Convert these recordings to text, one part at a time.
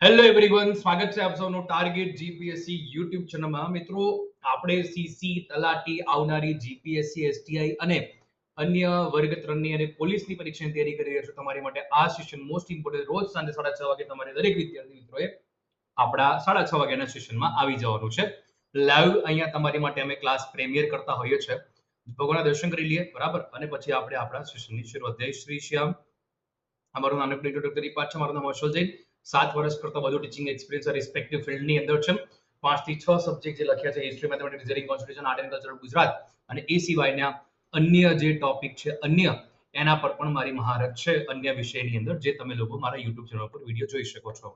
Hello everyone, સ્વાગત છે આપ સૌનું ટાર્ગેટ જીપીએસસી યુટ્યુબ ચેનલમાં. મિત્રો, આપણે સીસી તલાટી આવનારી જીપીએસસી એસટીઆઈ અને અન્ય વર્ગ 3 ની અને પોલીસની પરીક્ષાની તૈયારી કરી રહ્યા છો. તમારી માટે આ સેશન મોસ્ટ ઇમ્પોર્ટન્ટ. રોજ સાંજે 6:30 વાગે તમારે દરેક વિદ્યાર્થી મિત્રોએ આપણા 6:30 વાગ્યાના સેશનમાં આવી જવાનું છે. લાઈવ અહીંયા તમારી માટે અમે ક્લાસ પ્રીમિયર કરતા હોઈએ છીએ. ભગવાનના દર્શન કરી લઈએ, બરાબર, અને પછી આપણે આપણા સેશનની શરૂઆત. જય શ્રી શ્યામ. અમારું નાનકડું ઇન્ટ્રોડક્ટરી પાર્ટ છે. મારું નામ હર્ષલ જૈન. 7 વર્ષ કરતા વધુ ટીચિંગ એક્સપિરિયન્સ રિસ્પેક્ટિવ ફિલ્ડની અંદર છે. 5 થી 6 સબ્જેક્ટ જે લખ્યા છે: history, mathematics, reasoning, constitution, art and culture, Gujarat, અને એ સિવાયના અન્ય જે ટોપિક છે અન્ય એના પર પણ મારી મહારત છે અન્ય વિષયની અંદર, જે તમે લોકો મારા YouTube ચેનલ પર વિડીયો જોઈ શકો છો.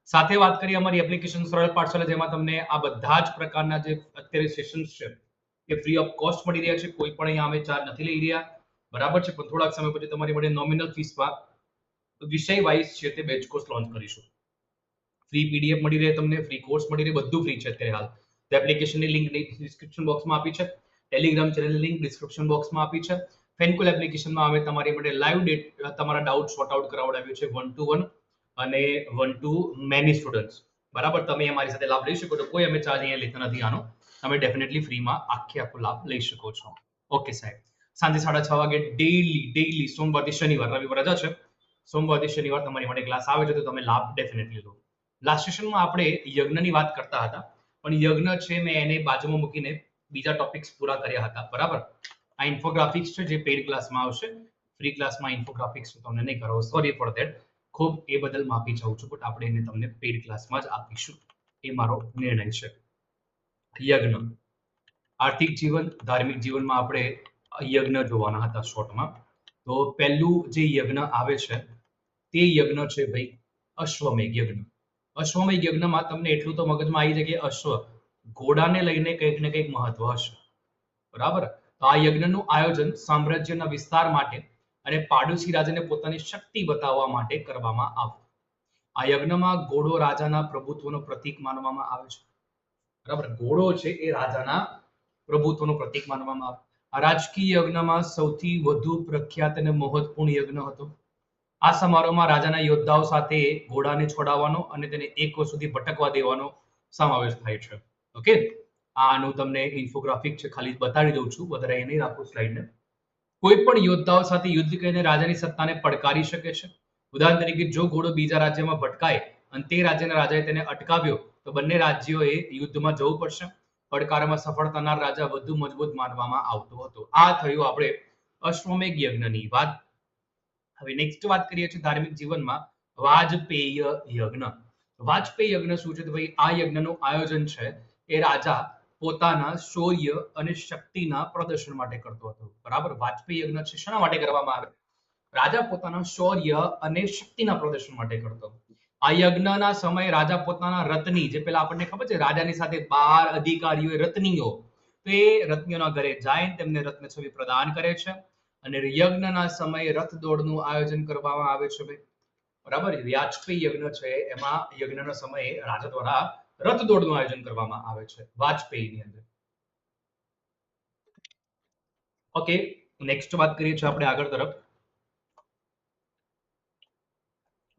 સાથે વાત કરીએ અમારી એપ્લિકેશન સરળ પાઠશાલા, જેમાં તમને આ બધા જ પ્રકારના જે અત્યારે સેશન્સ છે એ ફ્રી ઓફ કોસ્ટ મળી રહ્યા છે. કોઈ પણ અહીંયા અમે ચાર્જ નથી લઈ રહ્યા, બરાબર છે. પણ થોડાક સમય પછી તમારી માટે નોમિનલ ફીસમાં વિષય વાઇઝ છે તે બેચ કોર્સ લોન્ચ કરીશું. ફ્રી પીડીએફ મળી રહે, તમને ફ્રી કોર્સ મળી રહે, બધું ફ્રી છે અત્યારે હાલ. તો એપ્લિકેશનની લિંક ડિસ્ક્રિપ્શન બોક્સમાં આપી છે. ટેલિગ્રામ ચેનલની લિંક ડિસ્ક્રિપ્શન બોક્સમાં આપી છે. ફેનકુલ એપ્લિકેશનમાં અમે તમારી માટે લાઈવ ડેટ તમારા ડાઉટ સોર્ટ આઉટ કરાવડાવ્યું છે, 1 to 1 અને 1 to many સ્ટુડન્ટ્સ, બરાબર. તમે અમારી સાથે લાભ લઈ શકો છો. કોઈ અમે ચાર્જ અહીંયા લેતા નથી આનો. તમે ડેફિનેટલી ફ્રીમાં આખો લાભ લઈ શકો છો. ઓકે સાહેબ. સાંજે 6:30 વાગે ડેઈલી સોમવારથી શનિવાર, રવિવાર રજા છે. સોમવારથી શનિવાર તમારી માટે ક્લાસ આવે છે, તો તમે લાભ ડેફિનેટલી લો. લાસ્ટ સેશનમાં આપણે યજ્ઞની વાત કરતા હતા, પણ યજ્ઞ છે મેં એને બાજુમાં મૂકીને બીજા ટોપિક્સ પૂરા કર્યા હતા, બરાબર. આ ઇન્ફોગ્રાફિક્સ છે જે પેઇડ ક્લાસમાં આવશે. ફ્રી ક્લાસમાં ઇન્ફોગ્રાફિક્સ તમને નહીં કરાવો, સોરી ફોર ધેટ. ખૂબ એ બદલ માફી ચાહું છું, બટ આપણે એને તમને પેઇડ ક્લાસમાં જ આપીશું, એ મારો નિર્ણય છે. યજ્ઞ, આર્થિક જીવન, ધાર્મિક જીવનમાં આપણે યજ્ઞ જોવાના હતા શોર્ટમાં. તો પહેલું જે યજ્ઞ આવે છે તે યજ્ઞ છે ભાઈ અશ્વમેઘ યજ્ઞ. અશ્વમેઘ યજ્ઞમાં તમને એટલું તો મગજમાં આવી જાય કે અશ્વ, ઘોડાને લઈને કંઈક ને કંઈક મહત્વ હશે, બરાબર. તો આ યજ્ઞનું આયોજન સામ્રાજ્યના વિસ્તાર માટે અને પાડોશી રાજાને પોતાની શક્તિ બતાવવા માટે કરવામાં આવતું. આ યજ્ઞમાં ઘોડો રાજાના પ્રભુત્વનું પ્રતીક માનવામાં આવે છે, બરાબર. ઘોડો છે એ રાજાના પ્રભુત્વનું પ્રતીક માનવામાં આવે. આ રાજકીય યજ્ઞમાં સૌથી વધુ પ્રખ્યાત અને મહત્વપૂર્ણ યજ્ઞ હતો. આ સમારોહમાં રાજાના યોદ્ધાઓ સાથે ઘોડાને છોડાવવાનો અને તેને એક વર્ષ સુધી ભટકવા દેવાનો સમાવેશ થાય છે. ઓકે, આનું તમને ઇન્ફોગ્રાફિક છે, ખાલી બતાવી દઉં છું, વધારે એ નહીં રાખું સ્લાઇડને. કોઈ પણ યોદ્ધાઓ સાથે યુદ્ધ કરીને રાજાની સત્તાને પડકારી શકે છે. ઉદાહરણ તરીકે, જો ઘોડો બીજા રાજ્યમાં ભટકાય અને તે રાજ્યના રાજાએ તેને અટકાવ્યો, તો બંને રાજ્યોએ યુદ્ધમાં જવું પડશે. પડકારમાં સફળ થનાર રાજા વધુ મજબૂત માનવામાં આવતો હતો. આ થયું આપણે અશ્વમેઘ યજ્ઞની વાત. હવે નેક્સ્ટ વાત કરીએ છીએ ધાર્મિક જીવનમાં વાજપેય યજ્ઞ. વાજપેયી યજ્ઞ શું છે? તો ભાઈ આ યજ્ઞનું આયોજન છે એ રાજા પોતાના શૌર્ય અને શક્તિના પ્રદર્શન માટે કરતો હતો, બરાબર. વાજપેયી યજ્ઞ છે શેના માટે કરવામાં આવે? રાજા પોતાના શૌર્ય અને શક્તિના પ્રદર્શન માટે કરતો. આ યજ્ઞના સમયે રાજા પોતાના રત્ની, જે પેલા આપણને ખબર છે રાજાની સાથે 12 અધિકારીઓ રત્નીઓ, તો એ રત્નીઓના ઘરે જાય, તેમને રત્ન છબી પ્રદાન કરે છે. અને યજ્ઞના સમયે રથ દોડનું આયોજન કરવામાં આવે છે ભાઈ, બરાબર. વાજપેયી યજ્ઞ છે એમાં યજ્ઞના સમયે રાજા દ્વારા રથ દોડનું આયોજન કરવામાં આવે છે વાજપેયીની અંદર. ઓકે, નેક્સ્ટ વાત કરીએ છીએ આપણે આગળ તરફ.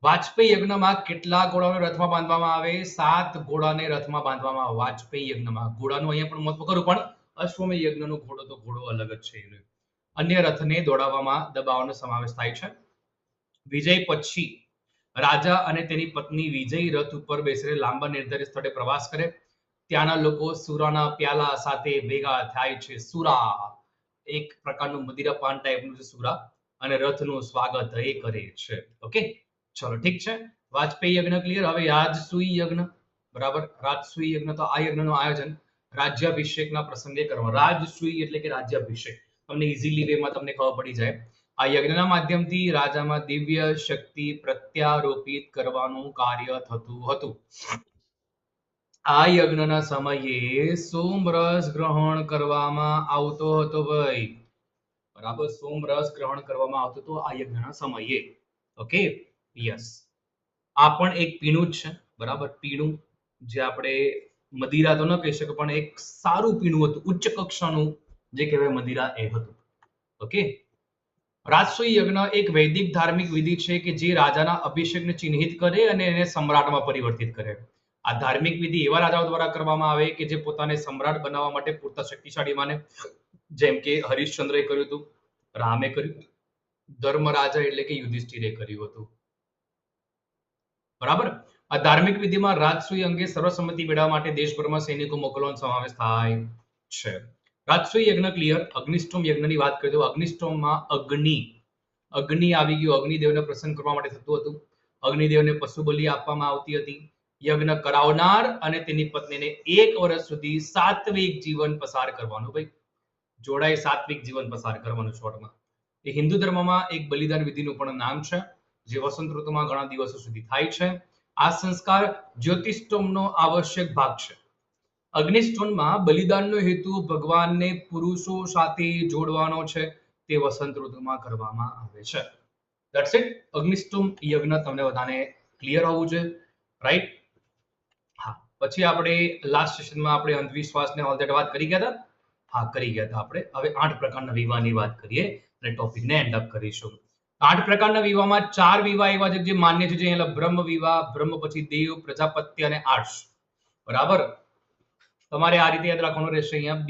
વાજપેયી યજ્ઞમાં કેટલા ઘોડાઓને રથમાં બાંધવામાં આવે? 7 ઘોડાને રથમાં બાંધવામાં આવે વાજપેયી યજ્ઞમાં. ઘોડાનું અહીંયા પણ મહત્વ કરું, પણ અશ્વમેઘ યજ્ઞનો ઘોડો તો ઘોડો અલગ જ છે. અન્ય રથને દોડાવવામાં દબાવવાનો સમાવેશ થાય છે. વિજય પછી રાજા અને તેની પત્ની વિજય રથ ઉપર બેસીને લાંબા નિર્ધારિત સ્થળે પ્રવાસ કરે. ત્યાંના લોકો સુરાના પ્યાલા સાથે ભેગા થાય છે. સુરા એક પ્રકારનું મદિરા પાન ટાઈપનું છે સુરા, અને રથનું સ્વાગત એ કરે છે. ઓકે, ચલો ઠીક છે. વાજપેયી યજ્ઞ ક્લિયર. હવે રાજસૂય યજ્ઞ, બરાબર. રાજસૂય યજ્ઞ, તો આ યજ્ઞનું આયોજન રાજ્યાભિષેકના પ્રસંગે કરવામાં. રાજસૂય એટલે કે રાજ્યાભિષેક, તમને ઇઝીલી વેમાં તમને ખબર પડી જાય. આ યજ્ઞના માધ્યમથી રાજામાં દિવ્ય શક્તિ પ્રત્યારોપિત કરવાનું કાર્ય થતું હતું. આ યજ્ઞના સમયે સોમરસ ગ્રહણ કરવામાં આવતો હતો ભાઈ, બરાબર. સોમરસ ગ્રહણ કરવામાં આવતો હતો આ યજ્ઞના સમયે. Okay, yes. આ પણ એક પીણું જ છે, બરાબર. પીણું જે આપણે મદિરા તો ન કહી શકે, પણ એક સારું પીણું હતું, ઉચ્ચ કક્ષાનું જે કહેવાય મદિરા એ હતું. ઓકે, રાજસૂય યજ્ઞ એક વૈદિક ધાર્મિક વિધિ છે કે જે રાજાના અભિષેકને ચિહ્નિત કરે અને એને સમ્રાટમાં પરિવર્તિત કરે. આ ધાર્મિક વિધિ એવા રાજાઓ દ્વારા કરવામાં આવે કે જે પોતાને સમ્રાટ બનાવવા માટે પૂરતા શક્તિશાળી માને, જેમ કે હરિશ્ચંદ્રએ કર્યું હતું, રામે કર્યું, ધર્મરાજા એટલે કે યુધિષ્ઠિરે કર્યું હતું. બરાબર. આ ધાર્મિક વિધિમાં રાજસૂય અંગે સર્વસંમતિ મેળવવા માટે દેશભરમાં સૈનિકો મોકલવાનો સમાવેશ થાય છે. રાજસૂય યજ્ઞ ક્લિયર. અગ્નિષ્ટોમ યજ્ઞની વાત કરીએ તો અગ્નિષ્ટોમમાં અગ્નિ આવી ગયું. અગ્નિદેવને પ્રસન્ન કરવા માટે થતું હતું. અગ્નિદેવને પશુ બલિ આપવામાં આવતી હતી. યજ્ઞ કરાવનાર અને તેની પત્નીને 1 વર્ષ સુધી સાત્વિક જીવન પસાર કરવાનું. ભાઈ જોડાય સાત્વિક જીવન પસાર કરવાનું શોર્ટમાં. એ હિન્દુ ધર્મમાં એક બલિદાન વિધિનું પણ નામ છે, જે વસંત ઋતુમાં ઘણા દિવસો સુધી થાય છે. આ સંસ્કાર જ્યોતિષ્ટોમનો આવશ્યક ભાગ છે. અગ્નિષ્ટોમમાં બલિદાનનો હેતુ ભગવાનને પુરુષો સાથે જોડવાનો છે. તે વસંત ઋતુમાં કરવામાં આવે છે. That's it. અગ્નિષ્ટોમ યજ્ઞ તમને બધાને ક્લિયર હોવું જોઈએ, રાઈટ? હા, પછી આપણે લાસ્ટ સેશનમાં આપણે અંધવિશ્વાસને ઓલ ધેટ વાત કરી ગયા હતા. હા, કરી ગયા હતા આપણે. હવે 8 પ્રકારના વિવાહની વાત કરીએ અને ટોપિકને એન્ડ અપ કરીશું. 8 પ્રકારના વિવાહમાં 4 વિવાહ એવા છે જે માન્ય છે, જે અહીંયા બ્રહ્મ વિવાહ, બ્રહ્મ પછી દેવ, પ્રજાપત્ય અને આર્ષ. બરાબર. તમારે આ રીતે યાદ રાખવાનું રહેશે. અહીંયા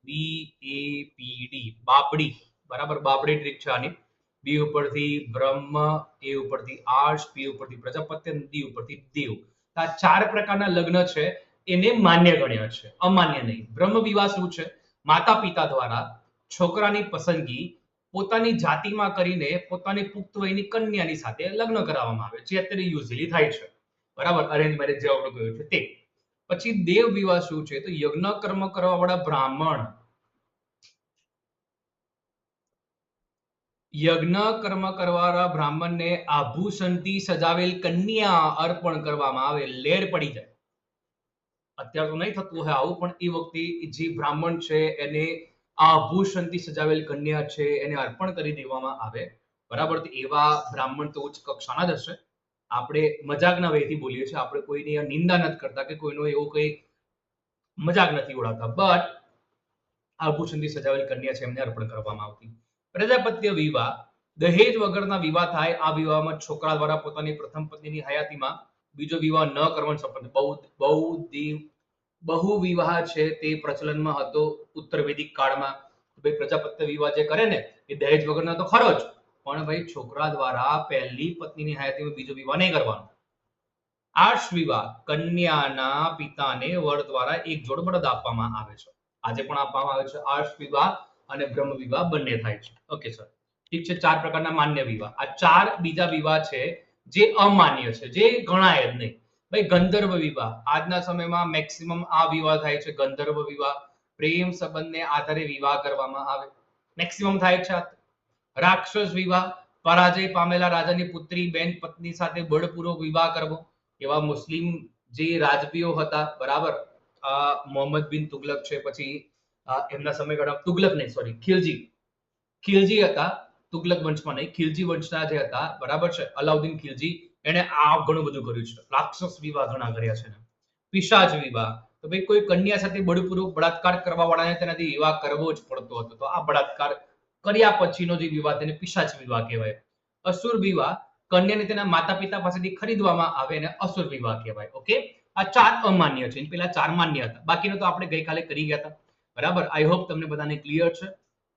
BAPD બાપડી. બરાબર, બાપડી ટ્રીક છે આની. બી ઉપરથી બ્રહ્મ, એ ઉપરથી આર્ષ, પી ઉપરથી પ્રજાપત્ય, ડી ઉપરથી દેવ. આ 4 પ્રકારના લગ્ન છે એને માન્ય ગણ્યા છે, અમાન્ય નહીં. બ્રહ્મ વિવાહ શું છે? માતા પિતા દ્વારા છોકરાની પસંદગી પોતાની જાતિમાં કરીને પોતાની પુખ્ત વયની કન્યાની સાથે લગ્ન કરાવવામાં આવે છે, અત્યારે યુઝ્યુઅલી થાય છે. બરાબર, અરેન્જ મેરેજ જે આપણે કહ્યું છે તે. પછી દેવ વિવાહ શું છે? તો યજ્ઞ કર્મ કરવા વાળા બ્રાહ્મણ, યજ્ઞ કર્મ કરવાવાળા બ્રાહ્મણને આભૂષણથી સજાવેલ કન્યા અર્પણ કરવામાં આવે. લેર પડી જાય. અત્યારે તો નહીં થતું હોય આવું, પણ એ વખતે જે બ્રાહ્મણ છે એને આભૂષણથી સજાવેલ કન્યા છે એને અર્પણ કરી દેવામાં આવે. બરાબર. તો એવા બ્રાહ્મણ તો ઉચ્ચ કક્ષાના જ હશે. આપણે મજાકના વેથી બોલીએ છીએ, આપણે કોઈની નિંદા નથી કરતા કે કોઈનો એવો કઈ મજાક નથી ઉડાવતા, બટ આભૂષણથી સજાવેલ કન્યા છે એમને અર્પણ કરવામાં આવતી. પ્રજાપત્ય વિવાહ, દહેજ વગરના વિવાહ થાય. આ વિવાહમાં છોકરા દ્વારા પોતાની પ્રથમ પત્નીની હયાતીમાં બીજો વિવાહ ન કરવાનો સંબંધ. બહુ વિવાહ છે તે પ્રચલનમાં હતો ઉત્તર વૈદિક કાળમાં. ભાઈ પ્રજાપત્ય વિવાહ જે કરે ને એ દહેજ વગરના તો ખરો જ, પણ ભાઈ છોકરા દ્વારા પહેલી પત્નીની હયાતીમાં બીજો વિવાહ નહીં કરવાનો. આર્ષ વિવાહ, કન્યાના પિતાને વર દ્વારા એક જોડ બળદ આપવામાં આવે છે. આજે પણ આપવામાં આવે છે. આર્ષ વિવાહ અને બ્રહ્મ વિવાહ બંને થાય છે. ઓકે સર, ઠીક છે. 4 પ્રકારના માન્ય વિવાહ. આ 4 બીજા વિવાહ છે જે અમાન્ય છે, જે ગણાય જ નહીં. ભાઈ ગંધર્વ વિવાહ, આજના સમયમાં મેક્સિમમ આ વિવાહ થાય છે. ગંધર્વ વિવાહ, પ્રેમ સંબંધને આધારે વિવાહ કરવામાં આવે, મેક્સિમમ થાય છે. રાક્ષસ વિવાહ, પરાજય પામેલા રાજાની પુત્રી બેન પત્ની સાથે બળપૂર્વક વિવાહ કરવો. એવા મુસ્લિમ જે રાજવીઓ હતા, બરાબર, મોહમ્મદ બિન તુગલક છે, પછી એમના સમયગાળા તુગલક નહીં, સોરી, ખિલજી હતા. તુગલક વંશમાં નહીં, ખિલજી વંશના જે હતા, બરાબર છે, અલાઉદ્દીન ખિલજી, એને આ ઘણું બધું કર્યું છે. રાક્ષસ વિવાહ ઘણા કર્યા છે. પિશાચ વિવાહ, તો ભાઈ કોઈ કન્યા સાથે બળપૂર્વક બળાત્કાર કરવા વાળાને તેનાથી વિવાહ કરવો જ પડતો હતો. તો આ બળાત્કાર કર્યા પછીનો જે વિવાહ તેને પિશાચ વિવાહ કહેવાય. અસુર વિવાહ, કન્યાને તેના માતા પિતા પાસેથી ખરીદવામાં આવે અને અસુર વિવાહ કહેવાય. ઓકે, આ 4 અમાન્ય છે, પેલા 4 માન્ય હતા. બાકીનો તો આપણે ગઈકાલે કરી ગયા હતા. બરાબર. આઈ હોપ તમને બધાને ક્લિયર છે.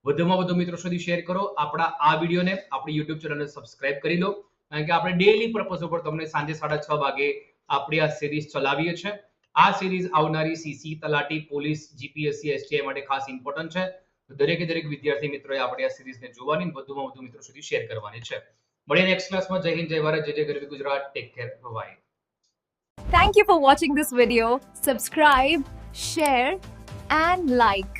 વધુમાં વધુ મિત્રો સુધી શેર કરો. આપણા આ વિડીયોને આપણી યુટ્યુબ ચેનલને સબસ્ક્રાઇબ કરી લો, કારણ કે આપણે ડેઈલી પર્પઝ ઉપર તમને સાંજે 6:30 વાગે આપણી આ સિરીઝ ચલાવીએ છીએ. આ સિરીઝ આવનારી સીસી, તલાટી, પોલીસ, જીપીએસસી, એસટીઆઈ માટે ખાસ ઇમ્પોર્ટન્ટ છે. દરેકે દરેક વિદ્યાર્થી મિત્રોએ આપણે આ સિરીઝને જોવાની, વધુમાં વધુ મિત્રો સુધી શેર કરવાની છે. મળીએ નેક્સ્ટ ક્લાસમાં. જય હિન્દ, જય ભારત, જય જય ગરવી Gujarat. Take care, bye. Thank you for watching this video. Subscribe, share and like.